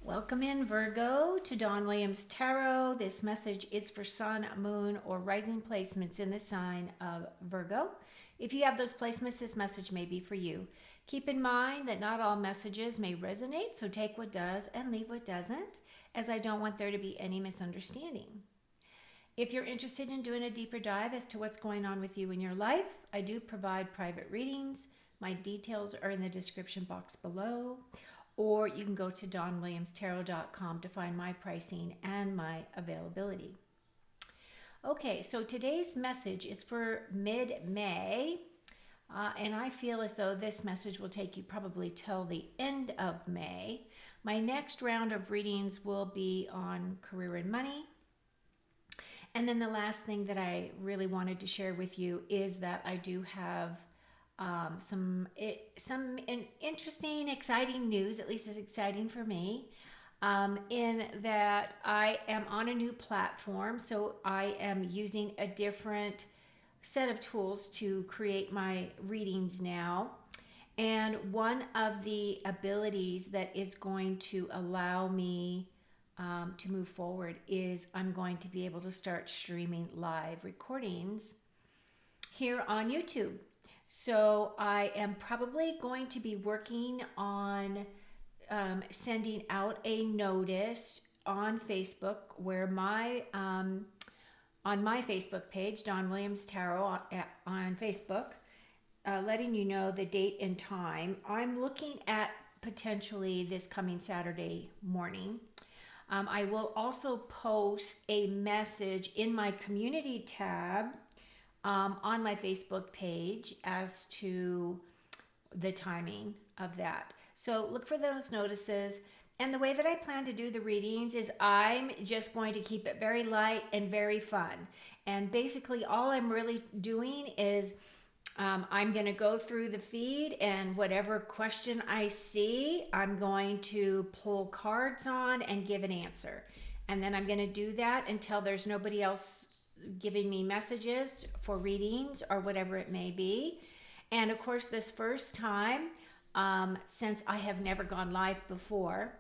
Welcome in, Virgo, to Dawn Williams Tarot. This message is for Sun, Moon, or Rising placements in the sign of Virgo. If you have those placements, this message may be for you. Keep in mind that not all messages may resonate, so take what does and leave what doesn't, as I don't want there to be any misunderstanding. If you're interested in doing a deeper dive as to what's going on with you in your life, I do provide private readings. My details are in the description box below. Or you can go to dawnwilliamstarot.com to find my pricing and my availability. Okay, so today's message is for mid-May, and I feel as though this message will take you probably till the end of May. My next round of readings will be on career and money. And then the last thing that I really wanted to share with you is that I do have some interesting, exciting news. At least it's exciting for me, in that I am on a new platform. So I am using a different set of tools to create my readings now. And one of the abilities that is going to allow me to move forward is I'm going to be able to start streaming live recordings here on YouTube. So I am probably going to be working on sending out a notice on Facebook where on my Facebook page, Dawn Williams Tarot on Facebook, letting you know the date and time. I'm looking at potentially this coming Saturday morning. I will also post a message in my community tab on my Facebook page as to the timing of that. So look for those notices. And the way that I plan to do the readings is I'm just going to keep it very light and very fun. And basically all I'm really doing is I'm going to go through the feed, and whatever question I see, I'm going to pull cards on and give an answer. And then I'm going to do that until there's nobody else giving me messages for readings or whatever it may be. And of course, this first time, since I have never gone live before,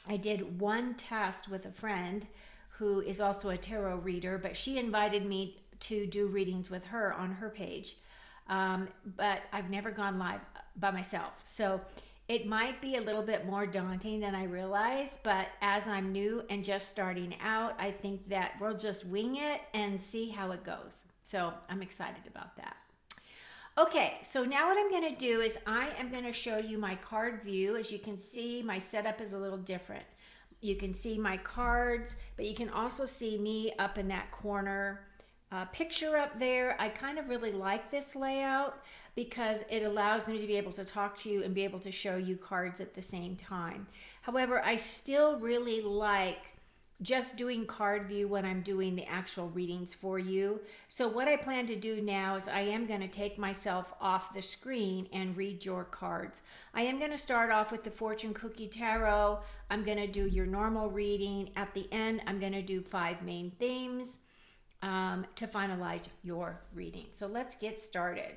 I did one test with a friend who is also a tarot reader, but she invited me to do readings with her on her page. But I've never gone live by myself. So it might be a little bit more daunting than I realized, but as I'm new and just starting out, I think that we'll just wing it and see how it goes. So I'm excited about that. Okay, so now what I'm going to do is I am going to show you my card view. As you can see, my setup is a little different. You can see my cards, but you can also see me up in that corner picture up there. I kind of really like this layout because it allows me to be able to talk to you and be able to show you cards at the same time. However, I still really like just doing card view when I'm doing the actual readings for you. So what I plan to do now is I am going to take myself off the screen and read your cards. I am going to start off with the Fortune Cookie Tarot. I'm going to do your normal reading. At the end, I'm going to do 5 main themes to finalize your reading. So let's get started.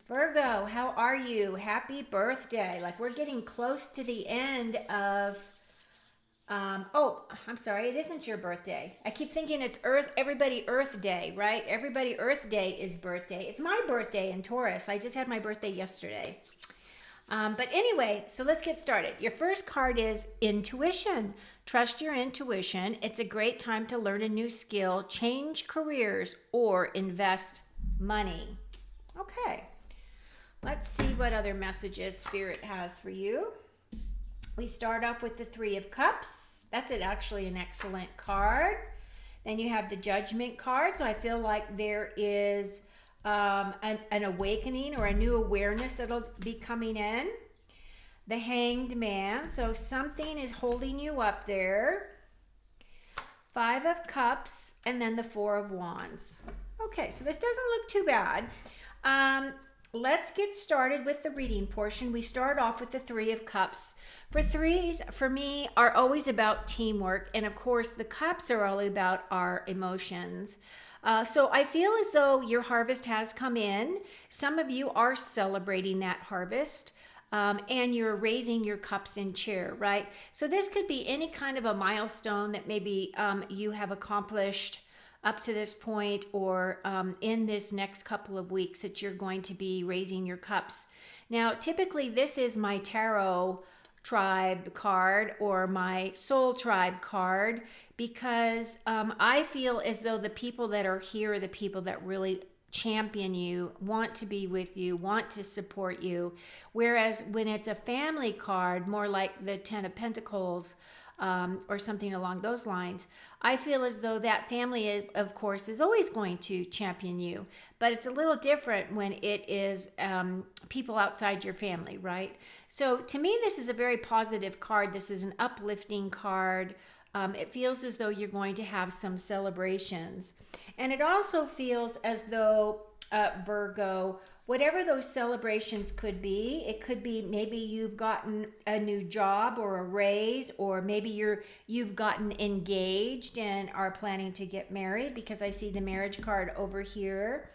Virgo, how are you? Happy birthday. Like, we're getting close to the end of, oh, I'm sorry, it isn't your birthday. I keep thinking it's everybody Earth Day, right? Everybody Earth Day is birthday. It's my birthday in Taurus. I just had my birthday yesterday. But anyway, so let's get started. Your first card is intuition. Trust your intuition. It's a great time to learn a new skill, change careers, or invest money. Okay, let's see what other messages Spirit has for you. We start off with the 3 of Cups. That's actually an excellent card. Then you have the Judgment card. So I feel like there is an awakening or a new awareness that'll be coming in. The Hanged Man, so something is holding you up there. 5 of Cups, and then the 4 of Wands. Okay, so this doesn't look too bad. Let's get started with the reading portion. We start off with the 3 of Cups. For threes, for me, are always about teamwork, and of course, the cups are all about our emotions. So I feel as though your harvest has come in. Some of you are celebrating that harvest. and you're raising your cups in cheer, right? So this could be any kind of a milestone that maybe you have accomplished up to this point, or in this next couple of weeks that you're going to be raising your cups. Now, typically this is my tarot tribe card or my soul tribe card, because I feel as though the people that are here are the people that really champion you, want to be with you, want to support you. Whereas when it's a family card, more like the Ten of Pentacles, or something along those lines, I feel as though that family, of course, is always going to champion you. But it's a little different when it is people outside your family, right? So to me, this is a very positive card. This is an uplifting card. It feels as though you're going to have some celebrations. And it also feels as though, Virgo, whatever those celebrations could be, it could be maybe you've gotten a new job or a raise, or maybe you've gotten engaged and are planning to get married, because I see the marriage card over here.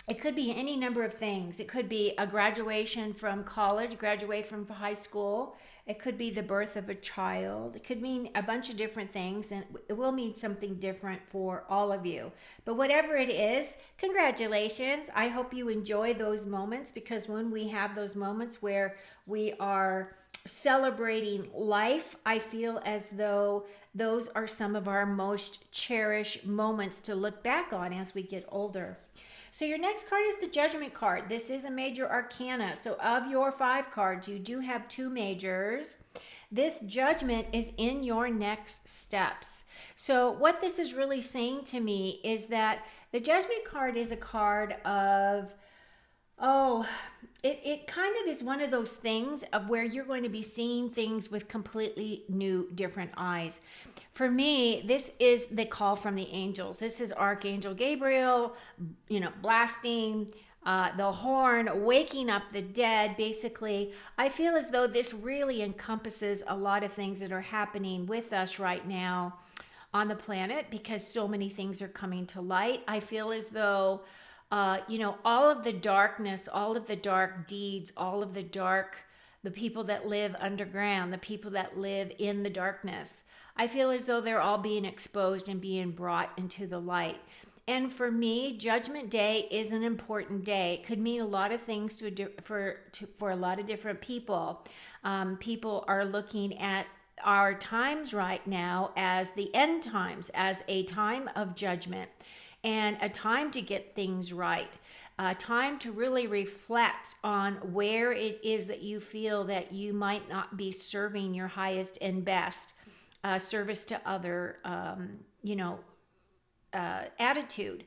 It could be any number of things. It could be a graduation from college, graduate from high school. It could be the birth of a child. It could mean a bunch of different things, and it will mean something different for all of you. But whatever it is, congratulations. I hope you enjoy those moments, because when we have those moments where we are celebrating life, I feel as though those are some of our most cherished moments to look back on as we get older. So your next card is the Judgment card. This is a major arcana. So of your 5 cards, you do have 2 majors. This Judgment is in your next steps. So what this is really saying to me is that the Judgment card is a card of, it kind of is one of those things of where you're going to be seeing things with completely new, different eyes. For me, this is the call from the angels. This is Archangel Gabriel, blasting the horn, waking up the dead. Basically, I feel as though this really encompasses a lot of things that are happening with us right now on the planet, because so many things are coming to light. I feel as though all of the darkness, all of the dark deeds, all of the people that live underground, the people that live in the darkness, I feel as though they're all being exposed and being brought into the light. And for me, Judgment Day is an important day. It could mean a lot of things for a lot of different people. People are looking at our times right now as the end times, as a time of judgment, and a time to get things right, a time to really reflect on where it is that you feel that you might not be serving your highest and best service to other, attitude.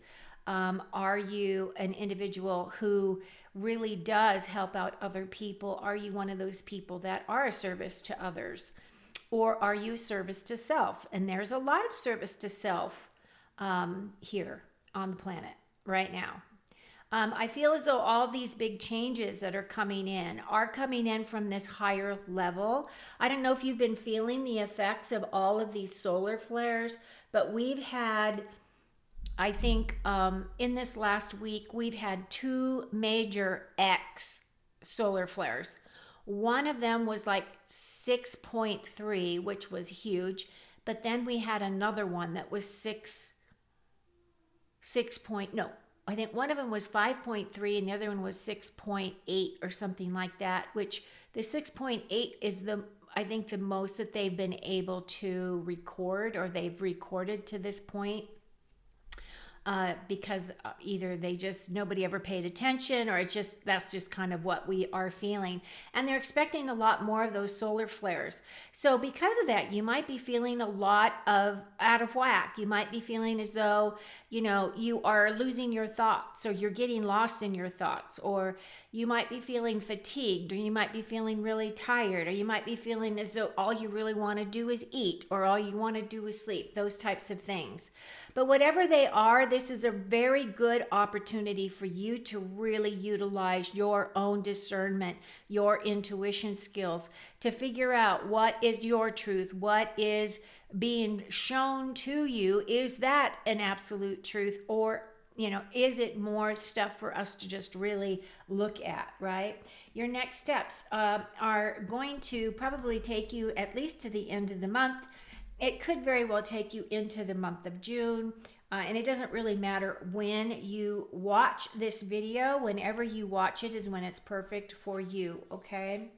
Are you an individual who really does help out other people? Are you one of those people that are a service to others? Or are you a service to self? And there's a lot of service to self here on the planet right now. I feel as though all these big changes that are coming in from this higher level. I don't know if you've been feeling the effects of all of these solar flares, but we've had, I think in this last week, we've had 2 major X solar flares. One of them was like 6.3, which was huge. But then we had another one that was 6.0. I think one of them was 5.3 and the other one was 6.8 or something like that, which the 6.8 is I think the most that they've been able to record, or they've recorded to this point. Because either nobody ever paid attention, or that's just kind of what we are feeling. And they're expecting a lot more of those solar flares. So because of that, you might be feeling a lot out of whack. You might be feeling as though, you are losing your thoughts, or you're getting lost in your thoughts, or you might be feeling fatigued, or you might be feeling really tired, or you might be feeling as though all you really want to do is eat, or all you want to do is sleep, those types of things. But whatever they are, this is a very good opportunity for you to really utilize your own discernment, your intuition skills, to figure out what is your truth, what is being shown to you. Is that an absolute truth, or is it more stuff for us to just really look at, right? Your next steps are going to probably take you at least to the end of the month. It could very well take you into the month of June. And it doesn't really matter when you watch this video. Whenever you watch it is when it's perfect for you, okay?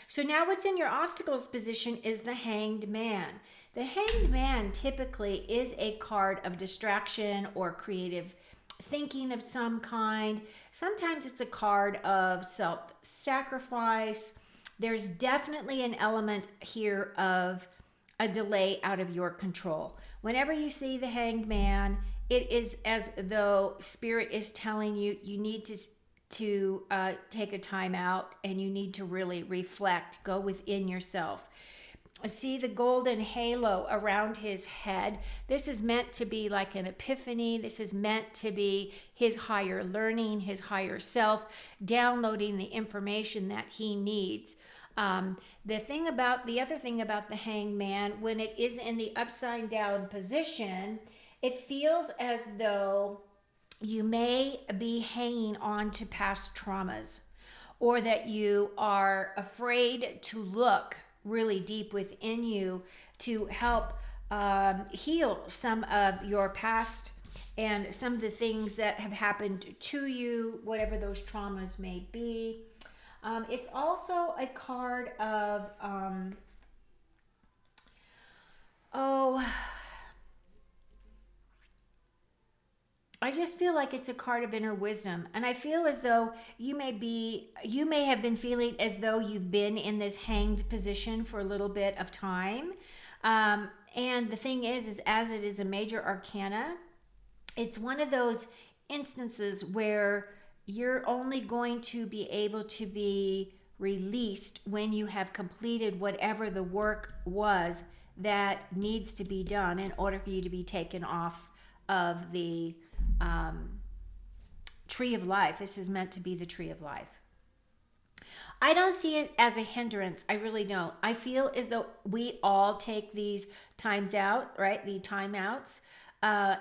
So now what's in your obstacles position is the Hanged Man. The Hanged Man typically is a card of distraction or creative thinking of some kind. Sometimes it's a card of self-sacrifice. There's definitely an element here of a delay out of your control. Whenever you see the Hanged Man, it is as though Spirit is telling you you need to take a time out and you need to really reflect, go within yourself. See the golden halo around his head. This is meant to be like an epiphany. This is meant to be his higher learning, his higher self, downloading the information that he needs. The other thing about the Hanged Man, when it is in the upside down position, it feels as though you may be hanging on to past traumas, or that you are afraid to look really deep within you to help heal some of your past and some of the things that have happened to you, whatever those traumas may be. It's also a card of, I just feel like it's a card of inner wisdom. And I feel as though you may have been feeling as though you've been in this hanged position for a little bit of time. And the thing is as it is a major arcana, it's one of those instances where you're only going to be able to be released when you have completed whatever the work was that needs to be done in order for you to be taken off of the tree of life. This is meant to be the tree of life. I don't see it as a hindrance. I really don't. I feel as though we all take these times out, right? The timeouts,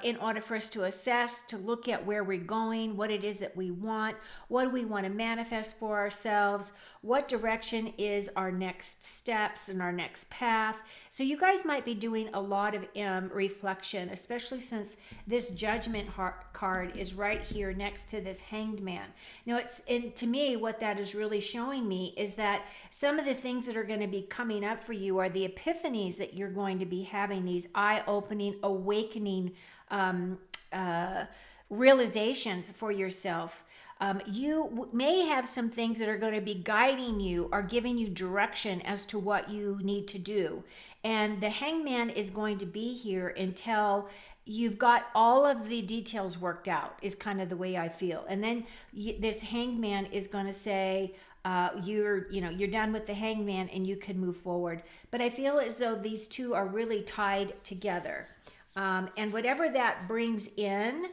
in order for us to assess, to look at where we're going, what it is that we want, what do we want to manifest for ourselves, what direction is our next steps and our next path. So you guys might be doing a lot of reflection, especially since this Judgment card is right here next to this Hanged Man. Now, to me, what that is really showing me is that some of the things that are going to be coming up for you are the epiphanies that you're going to be having, these eye-opening, awakening realizations for yourself. You may have some things that are going to be guiding you or giving you direction as to what you need to do. And the Hangman is going to be here until you've got all of the details worked out, is kind of the way I feel. And then this Hangman is going to say, you're done with the Hangman and you can move forward. But I feel as though these two are really tied together. And whatever that brings in,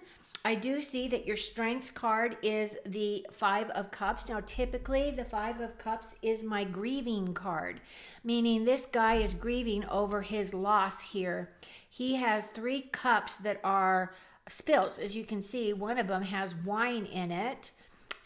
I do see that your Strengths card is the Five of Cups. Now, typically, the Five of Cups is my grieving card, meaning this guy is grieving over his loss here. He has 3 cups that are spilled. As you can see, one of them has wine in it.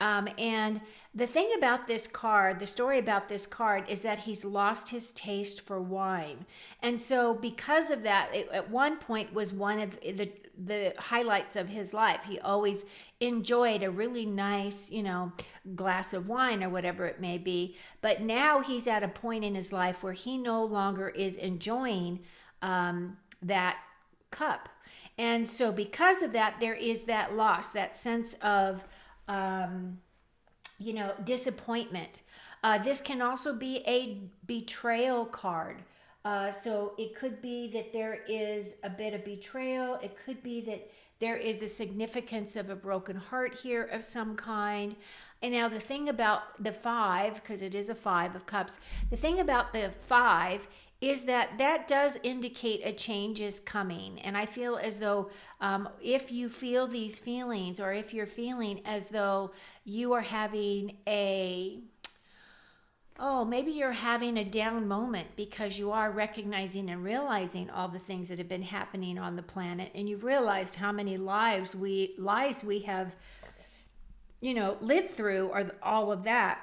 And the thing about this card, the story about this card, is that he's lost his taste for wine. And so because of that, it, at one point was one of the highlights of his life. He always enjoyed a really nice, glass of wine or whatever it may be. But now he's at a point in his life where he no longer is enjoying that cup. And so because of that, there is that loss, that sense of disappointment. This can also be a betrayal card. So it could be that there is a bit of betrayal. It could be that there is a significance of a broken heart here of some kind. And now the thing about the 5, because it is a 5 of Cups, the thing about the 5 is that does indicate a change is coming. And I feel as though if you feel these feelings, or if you're feeling as though you are having a Oh, maybe you're having a down moment because you are recognizing and realizing all the things that have been happening on the planet, and you've realized how many lives we have, lived through, or all of that.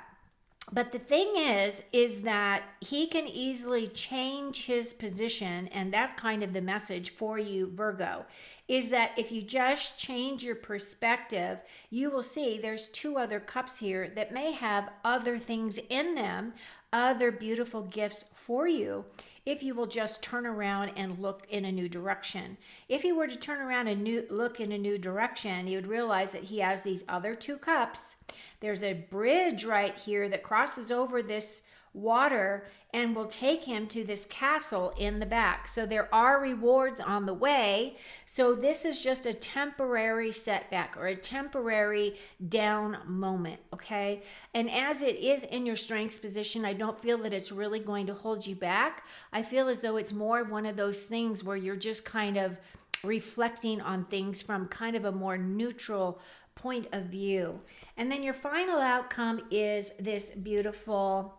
But the thing is that he can easily change his position, and that's kind of the message for you, Virgo, is that if you just change your perspective, you will see there's two other cups here that may have other things in them, other beautiful gifts for you, if you will just turn around and look in a new direction. If you were to turn around and look in a new direction, you would realize that he has these other two cups. There's a bridge right here that crosses over this water and will take him to this castle in the back. So there are rewards on the way. So this is just a temporary setback or a temporary down moment, okay? And as it is in your strengths position, I don't feel that it's really going to hold you back. I feel as though it's more of one of those things where you're just kind of reflecting on things from kind of a more neutral point of view. And then your final outcome is this beautiful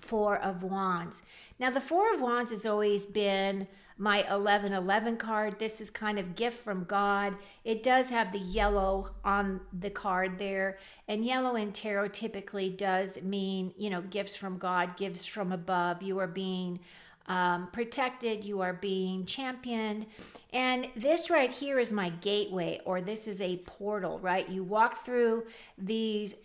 Four of Wands. Now, the Four of Wands has always been my 1111 card. This is kind of gift from God. It does have the yellow on the card there. And yellow in tarot typically does mean, gifts from God, gifts from above. You are being protected, you are being championed. And this right here is my gateway, or this is a portal, right? You walk through these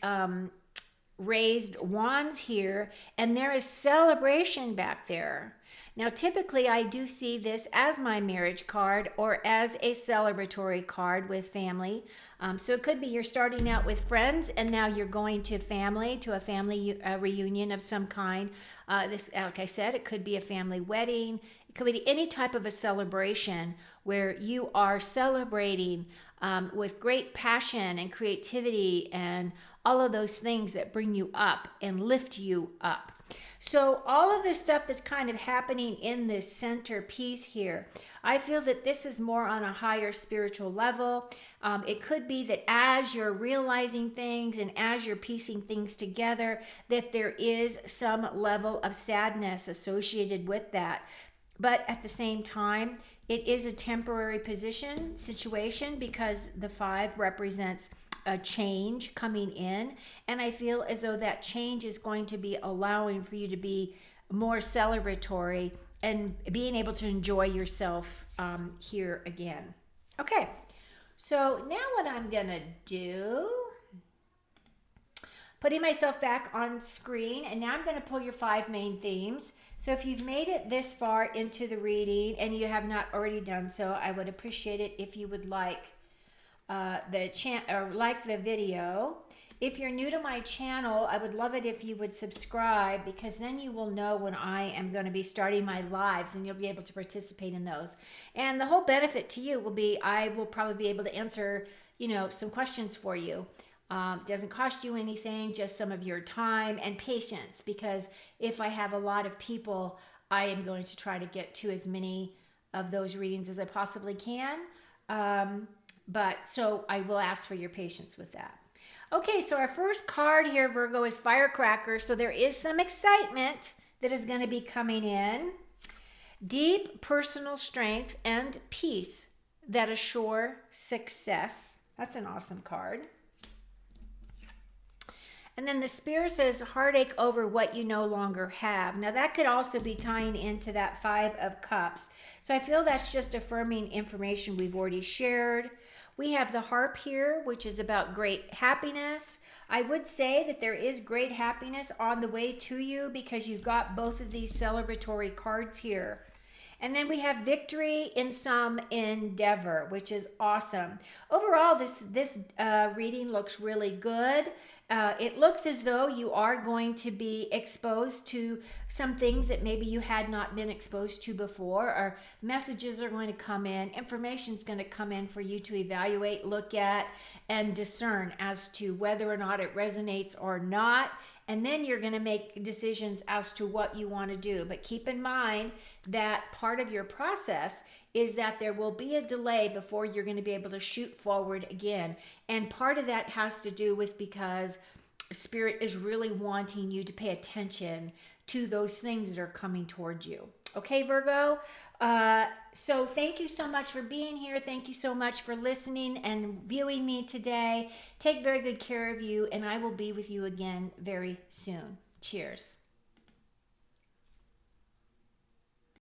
raised wands here, and there is celebration back there. Now, typically I do see this as my marriage card or as a celebratory card with family. So it could be you're starting out with friends and now you're going to a family reunion of some kind. This, like I said, it could be a family wedding. It could be any type of a celebration where you are celebrating with great passion and creativity and all of those things that bring you up and lift you up. So all of this stuff that's kind of happening in this center piece here, I feel that this is more on a higher spiritual level. It could be that as you're realizing things and as you're piecing things together, that there is some level of sadness associated with that. But at the same time, it is a temporary situation because the 5 represents a change coming in. And I feel as though that change is going to be allowing for you to be more celebratory and being able to enjoy yourself here again. Okay, so now what I'm going to do, putting myself back on screen, and now I'm going to pull your 5 main themes. So if you've made it this far into the reading and you have not already done so, I would appreciate it if you would like the video. If you're new to my channel, I would love it if you would subscribe, because then you will know when I am going to be starting my lives and you'll be able to participate in those. And the whole benefit to you will be I will probably be able to answer, some questions for you. It doesn't cost you anything, just some of your time and patience, because if I have a lot of people, I am going to try to get to as many of those readings as I possibly can. But so I will ask for your patience with that. Okay, so our first card here, Virgo, is Firecracker. So there is some excitement that is going to be coming in. Deep personal strength and peace that assure success. That's an awesome card. And then the Spirit says heartache over what you no longer have. Now that could also be tying into that 5 of Cups. So I feel that's just affirming information we've already shared. We have the Harp here, which is about great happiness. I would say that there is great happiness on the way to you because you've got both of these celebratory cards here. And then we have victory in some endeavor, which is awesome. Overall, this reading looks really good. It looks as though you are going to be exposed to some things that maybe you had not been exposed to before, or messages are going to come in, information is going to come in for you to evaluate, look at, and discern as to whether or not it resonates or not. And then you're going to make decisions as to what you want to do. But keep in mind that part of your process is that there will be a delay before you're going to be able to shoot forward again. And part of that has to do with because Spirit is really wanting you to pay attention to those things that are coming towards you. Okay, Virgo? So thank you so much for being here. Thank you so much for listening and viewing me today. Take very good care of you, and I will be with you again very soon. Cheers.